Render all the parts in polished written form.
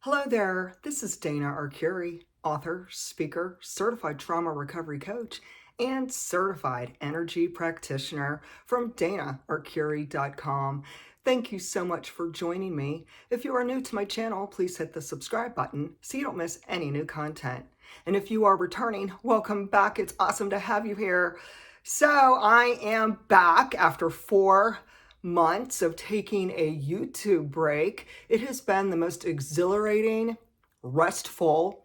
Hello there, this is Dana Arcuri, author, speaker, certified trauma recovery coach, and certified energy practitioner from danaarcuri.com. Thank you so much for joining me. If you are new to my channel, please hit the subscribe button so you don't miss any new content. And if you are returning, welcome back. It's awesome to have you here. So I am back after 4 months of taking a YouTube break. It has been the most exhilarating, restful,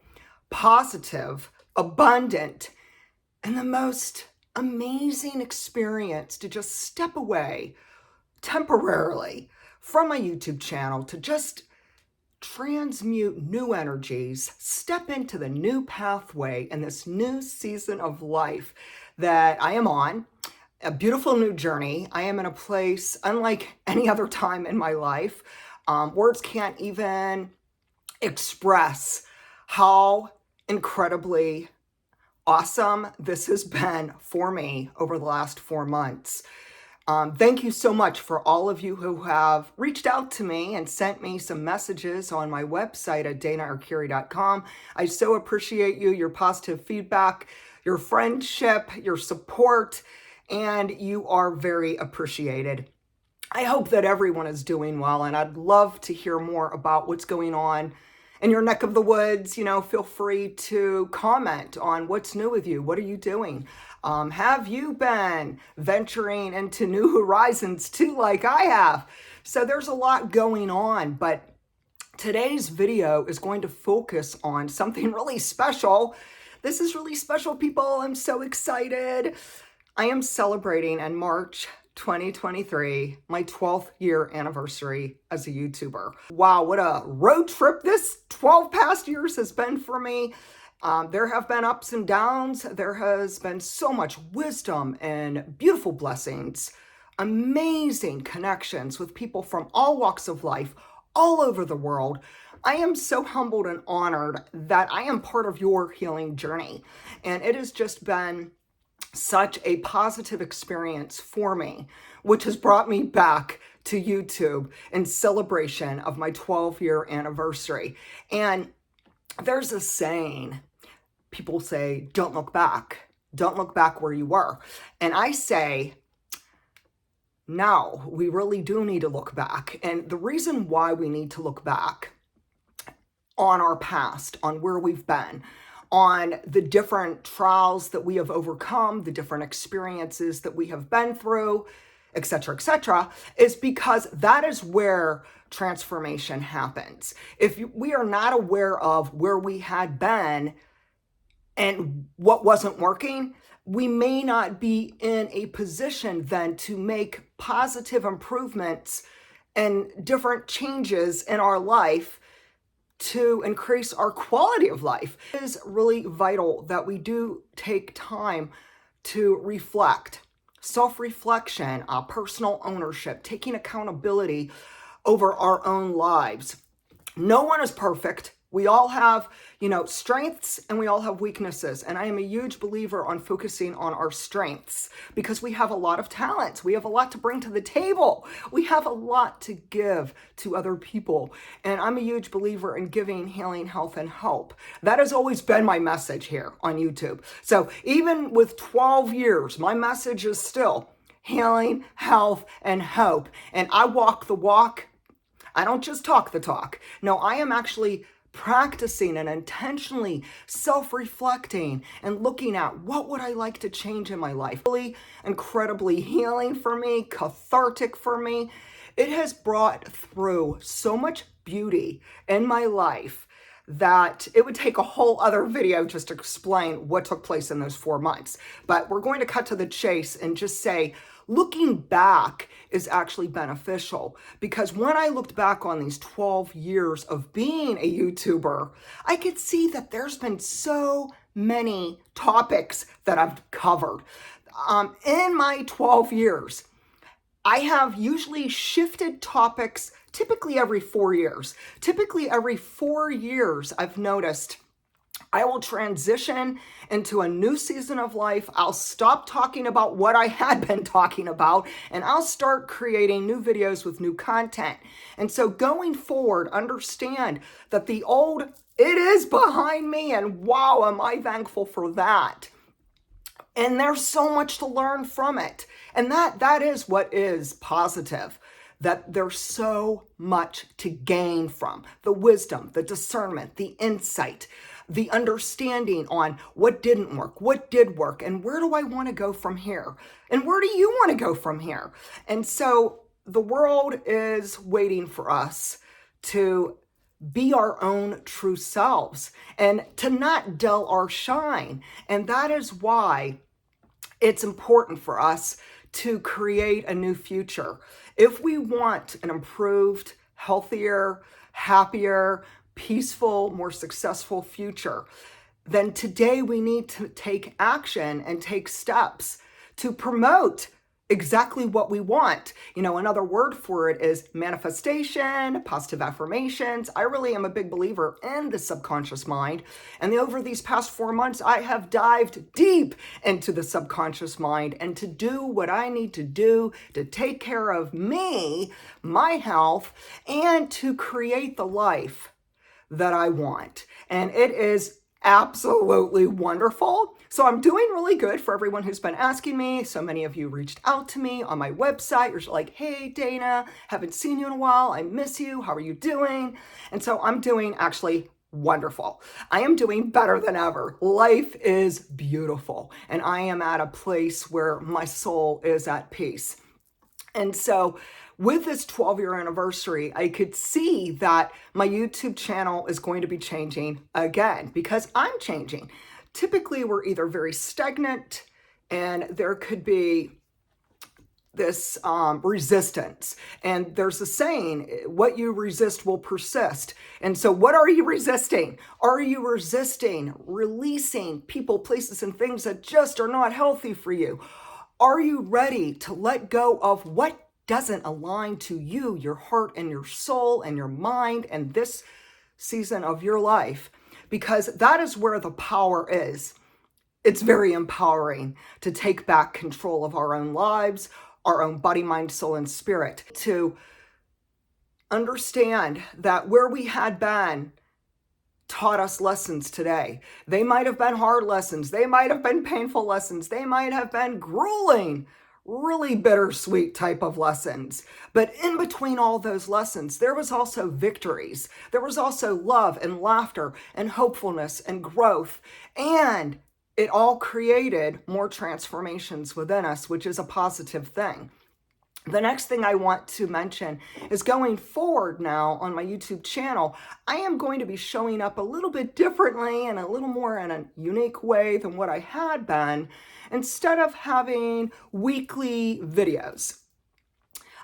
positive, abundant, and the most amazing experience to just step away temporarily from my YouTube channel to just transmute new energies, step into the new pathway in this new season of life that I am on. A beautiful new journey. I am in a place unlike any other time in my life. Words can't even express how incredibly awesome this has been for me over the last 4 months. Thank you so much for all of you who have reached out to me and sent me some messages on my website at danaarcuri.com. I so appreciate you, your positive feedback, your friendship, your support, and you are very appreciated. I hope that everyone is doing well, and I'd love to hear more about what's going on in your neck of the woods. Feel free to comment on what's new with you. What are you doing? Have you been venturing into new horizons too, like I have? So there's a lot going on, but today's video is going to focus on something really special. This is really special, people. I'm so excited. I am celebrating in March 2023, my 12th year anniversary as a YouTuber. Wow, what a road trip this 12 past years has been for me. There have been ups and downs. There has been so much wisdom and beautiful blessings, amazing connections with people from all walks of life, all over the world. I am so humbled and honored that I am part of your healing journey. And it has just been such a positive experience for me, which has brought me back to YouTube in celebration of my 12-year anniversary. And there's a saying, people say, don't look back. Don't look back where you were. And I say, no, we really do need to look back. And the reason why we need to look back on our past, on where we've been, on the different trials that we have overcome, the different experiences that we have been through, etc., is because that is where transformation happens. If we are not aware of where we had been and what wasn't working, we may not be in a position then to make positive improvements and different changes in our life to increase our quality of life. It is really vital that we do take time to reflect. Self-reflection, personal ownership, taking accountability over our own lives. No one is perfect. We all have, strengths and we all have weaknesses. And I am a huge believer on focusing on our strengths because we have a lot of talents. We have a lot to bring to the table. We have a lot to give to other people. And I'm a huge believer in giving, healing, health, and hope. That has always been my message here on YouTube. So even with 12 years, my message is still healing, health, and hope. And I walk the walk. I don't just talk the talk. No, I am actually practicing and intentionally self-reflecting and looking at what would I like to change in my life. Really incredibly healing for me, cathartic for me. It has brought through so much beauty in my life that it would take a whole other video just to explain what took place in those 4 months. But we're going to cut to the chase and just say, looking back is actually beneficial, because when I looked back on these 12 years of being a YouTuber, I could see that there's been so many topics that I've covered. In my 12 years, I have usually shifted topics typically every 4 years. Typically every 4 years, I've noticed I will transition into a new season of life. I'll stop talking about what I had been talking about, and I'll start creating new videos with new content. And so going forward, understand that the old, it is behind me, and wow, am I thankful for that. And there's so much to learn from it. And that is what is positive, that there's so much to gain from the wisdom, the discernment, the insight, the understanding on what didn't work, what did work, and where do I want to go from here? And where do you want to go from here? And so the world is waiting for us to be our own true selves and to not dull our shine. And that is why it's important for us to create a new future. If we want an improved, healthier, happier, peaceful, more successful future, then today we need to take action and take steps to promote exactly what we want. Another word for it is manifestation, positive affirmations. I really am a big believer in the subconscious mind. And over these past 4 months, I have dived deep into the subconscious mind and to do what I need to do to take care of me, my health, and to create the life that I want. And it is absolutely wonderful. So I'm doing really good for everyone who's been asking me. So many of you reached out to me on my website. You're like, hey, Dana, haven't seen you in a while. I miss you. How are you doing? And so I'm doing actually wonderful. I am doing better than ever. Life is beautiful. And I am at a place where my soul is at peace. And so with this 12-year anniversary, I could see that my YouTube channel is going to be changing again because I'm changing. Typically, we're either very stagnant and there could be this resistance. And there's a saying, what you resist will persist. And so what are you resisting? Are you resisting releasing people, places, and things that just are not healthy for you? Are you ready to let go of what doesn't align to you, your heart and your soul and your mind and this season of your life? Because that is where the power is. It's very empowering to take back control of our own lives, our own body, mind, soul, and spirit, to understand that where we had been taught us lessons today. They might have been hard lessons. They might have been painful lessons. They might have been grueling, really bittersweet type of lessons. But in between all those lessons, there was also victories. There was also love and laughter and hopefulness and growth. And it all created more transformations within us, which is a positive thing. The next thing I want to mention is going forward now on my YouTube channel, I am going to be showing up a little bit differently and a little more in a unique way than what I had been, instead of having weekly videos.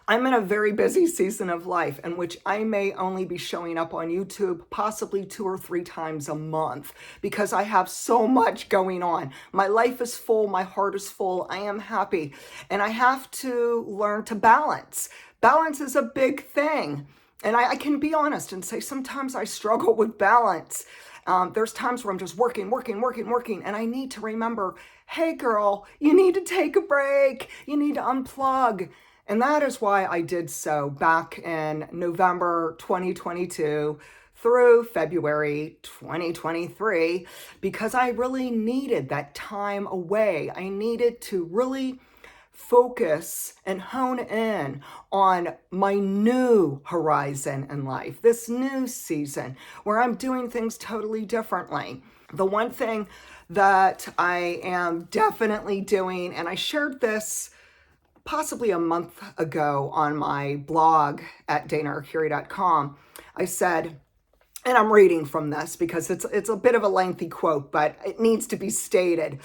I'm in a very busy season of life in which I may only be showing up on YouTube possibly 2 or 3 times a month because I have so much going on. My life is full. My heart is full. I am happy. And I have to learn to balance. Balance is a big thing. And I can be honest and say sometimes I struggle with balance. There's times where I'm just working, and I need to remember, hey girl, you need to take a break. You need to unplug. And that is why I did so back in November 2022 through February 2023, because I really needed that time away. I needed to really focus and hone in on my new horizon in life, this new season where I'm doing things totally differently. The one thing that I am definitely doing, and I shared this possibly a month ago on my blog at danaarcuri.com, I said, and I'm reading from this because it's a bit of a lengthy quote, but it needs to be stated.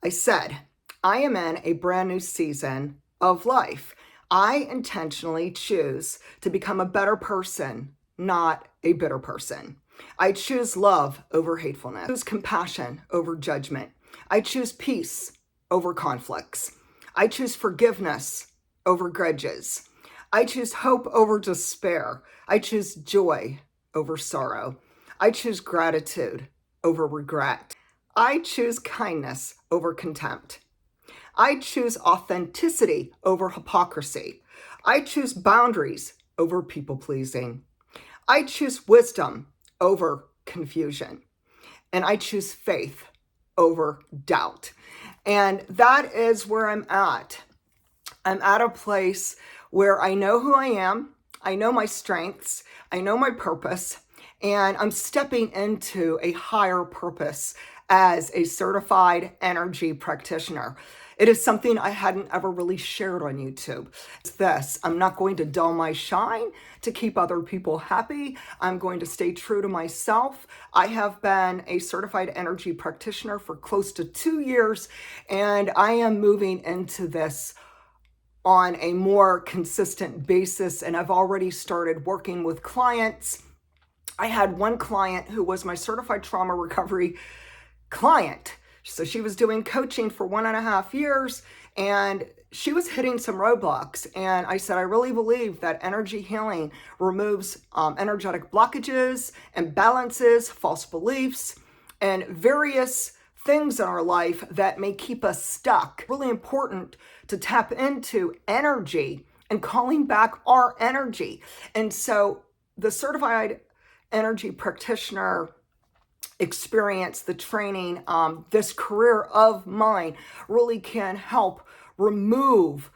I said, I am in a brand new season of life. I intentionally choose to become a better person, not a bitter person. I choose love over hatefulness. I choose compassion over judgment. I choose peace over conflicts. I choose forgiveness over grudges. I choose hope over despair. I choose joy over sorrow. I choose gratitude over regret. I choose kindness over contempt. I choose authenticity over hypocrisy. I choose boundaries over people-pleasing. I choose wisdom over confusion. And I choose faith over doubt. And that is where I'm at. I'm at a place where I know who I am, I know my strengths, I know my purpose, and I'm stepping into a higher purpose as a certified energy practitioner. It is something I hadn't ever really shared on YouTube. It's this: I'm not going to dull my shine to keep other people happy. I'm going to stay true to myself. I have been a certified energy practitioner for close to 2 years, and I am moving into this on a more consistent basis, and I've already started working with clients. I had one client who was my certified trauma recovery client. So she was doing coaching for 1.5 years, and she was hitting some roadblocks. And I said, I really believe that energy healing removes energetic blockages, imbalances, false beliefs, and various things in our life that may keep us stuck. Really important to tap into energy and calling back our energy. And so the certified energy practitioner experience, the training, this career of mine really can help remove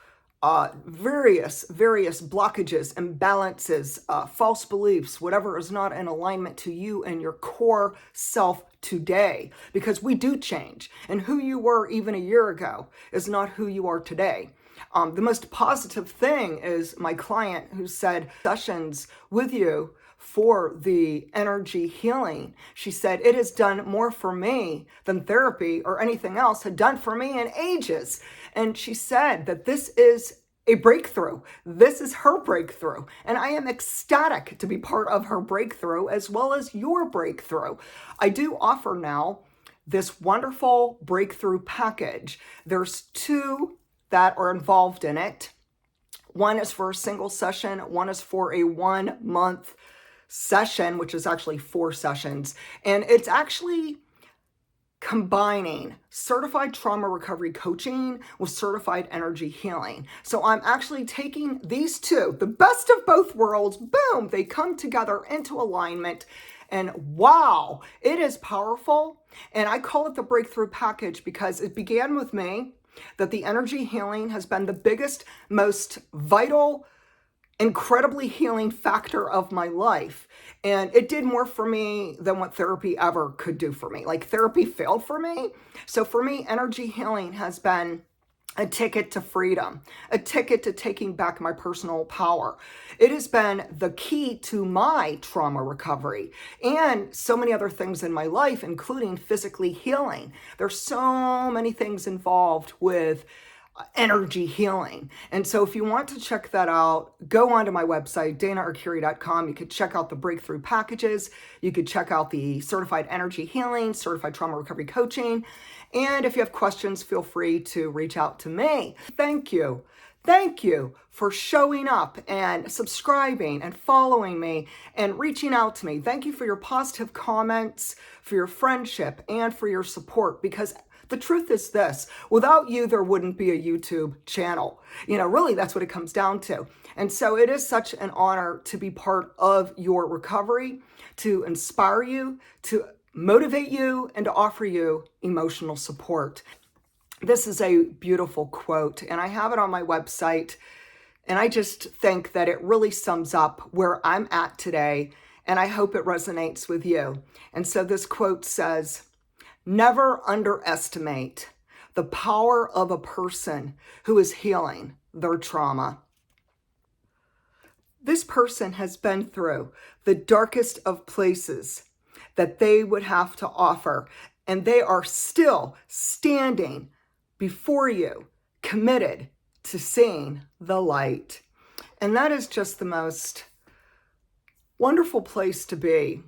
various blockages, imbalances, false beliefs, whatever is not in alignment to you and your core self today. Because we do change, and who you were even a year ago is not who you are today. The most positive thing is my client who said sessions with you for the energy healing. She said, it has done more for me than therapy or anything else had done for me in ages. And she said that this is a breakthrough. This is her breakthrough. And I am ecstatic to be part of her breakthrough as well as your breakthrough. I do offer now this wonderful breakthrough package. There's 2 that are involved in it. One is for a single session. One is for a 1-month session, which is actually 4 sessions. And it's actually combining certified trauma recovery coaching with certified energy healing. So I'm actually taking these 2, the best of both worlds, boom, they come together into alignment. And wow, it is powerful. And I call it the breakthrough package because it began with me, that the energy healing has been the biggest, most vital, incredibly healing factor of my life. And it did more for me than what therapy ever could do for me. Like, therapy failed for me. So for me, energy healing has been a ticket to freedom, a ticket to taking back my personal power. It has been the key to my trauma recovery and so many other things in my life, including physically healing. There's so many things involved with energy healing. And so if you want to check that out, go onto my website, danaarcuri.com. You could check out the breakthrough packages. You could check out the certified energy healing, certified trauma recovery coaching. And if you have questions, feel free to reach out to me. Thank you. Thank you for showing up and subscribing and following me and reaching out to me. Thank you for your positive comments, for your friendship, and for your support, because the truth is this: without you, there wouldn't be a YouTube channel. Really, that's what it comes down to. And so it is such an honor to be part of your recovery, to inspire you, to motivate you, and to offer you emotional support. This is a beautiful quote, and I have it on my website. And I just think that it really sums up where I'm at today, and I hope it resonates with you. And so this quote says, never underestimate the power of a person who is healing their trauma. This person has been through the darkest of places that they would have to offer, and they are still standing before you, committed to seeing the light. And that is just the most wonderful place to be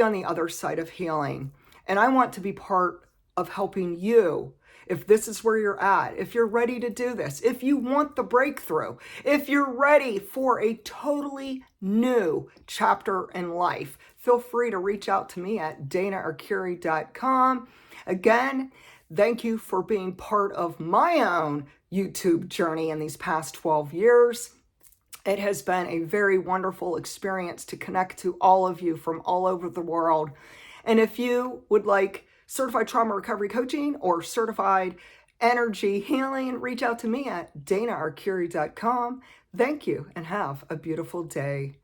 on the other side of healing. And I want to be part of helping you If this is where you're at, if you're ready to do this, if you want the breakthrough, if you're ready for a totally new chapter in life, feel free to reach out to me at danaarcuri.com. Again, thank you for being part of my own YouTube journey in these past 12 years. It has been a very wonderful experience to connect to all of you from all over the world. And if you would like certified trauma recovery coaching or certified energy healing, reach out to me at danaarcuri.com. Thank you and have a beautiful day.